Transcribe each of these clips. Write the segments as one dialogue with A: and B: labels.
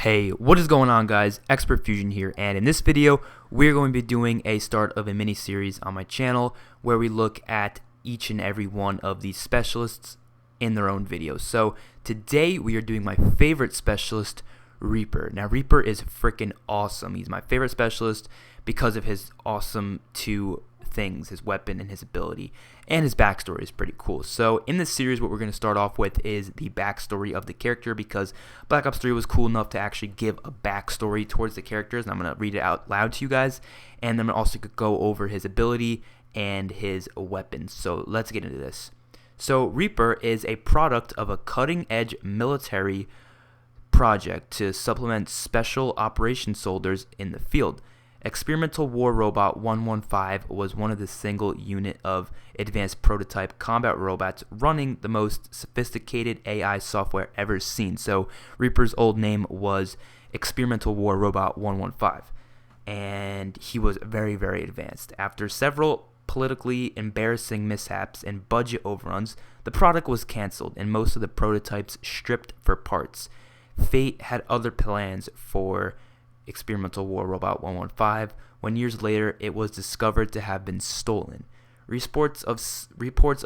A: Hey, what is going on, guys? Xpertfusion here, and in this video we're going to be doing a start of a mini series on my channel where we look at each and every one of these specialists in their own videos. So today we are doing my favorite specialist, Reaper. Now Reaper is freaking awesome. He's my favorite specialist because of his awesome two things, his weapon and his ability, and his backstory is pretty cool. So in this series what we're going to start off with is the backstory of the character, because Black Ops 3 was cool enough to actually give a backstory towards the characters, and I'm going to read it out loud to you guys, and then I'm also going to go over his ability and his weapon. So let's get into this. So Reaper is a product of a cutting-edge military project to supplement special operations soldiers in the field. Experimental War Robot 115 was one of the single unit of advanced prototype combat robots running the most sophisticated AI software ever seen. So Reaper's old name was Experimental War Robot 115, and he was very, very advanced. After several politically embarrassing mishaps and budget overruns, the product was canceled and most of the prototypes stripped for parts. Fate had other plans for Experimental War Robot 115 when years later it was discovered to have been stolen. Reports of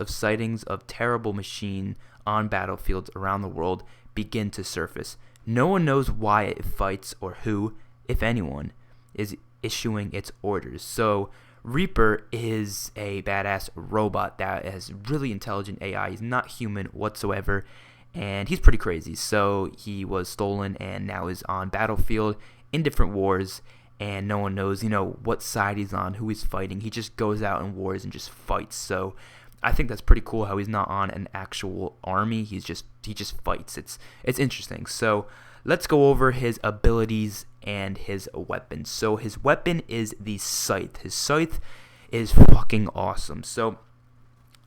A: sightings of terrible machine on battlefields around the world begin to surface. No one knows why it fights or who, if anyone, is issuing its orders. So Reaper is a badass robot that has really intelligent AI. He's not human whatsoever, and he's pretty crazy. So he was stolen and now is on battlefield in different wars, and no one knows, what side he's on, who he's fighting. He just goes out in wars and just fights. So I think that's pretty cool how he's not on an actual army. He just fights. It's interesting. So let's go over his abilities and his weapon. So his weapon is the scythe. His scythe is fucking awesome. So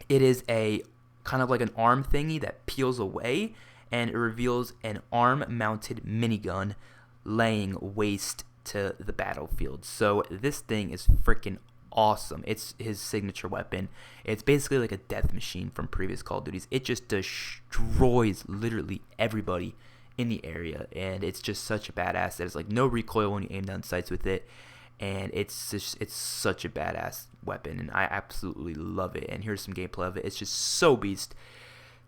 A: it is a kind of like an arm thingy that peels away, and it reveals an arm-mounted minigun laying waste to the battlefield. So this thing is freaking awesome. It's his signature weapon. It's basically like a death machine from previous Call of Duties. It just destroys literally everybody in the area, and it's just such a badass. There's like no recoil when you aim down sights with it, and it's such a badass weapon, and I absolutely love it. And here's some gameplay of it. It's just so beast.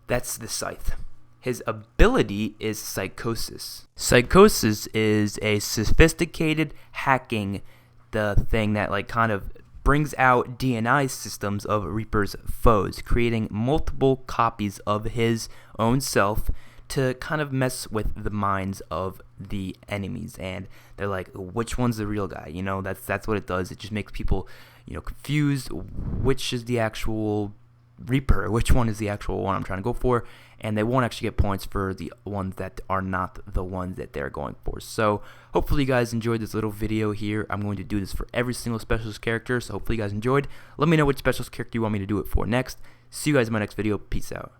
A: That's the scythe. His ability is Psychosis. Psychosis is a sophisticated hacking, the thing that kind of brings out DNI systems of Reaper's foes, creating multiple copies of his own self to kind of mess with the minds of the enemies. And they're like, which one's the real guy? That's what it does. It just makes people, confused. Which is the actual Reaper? Which one is the actual one I'm trying to go for? And they won't actually get points for the ones that are not the ones that they're going for. So hopefully you guys enjoyed this little video here. I'm going to do this for every single specialist character, so hopefully you guys enjoyed. Let me know which specialist character you want me to do it for next. See you guys in my next video. Peace out.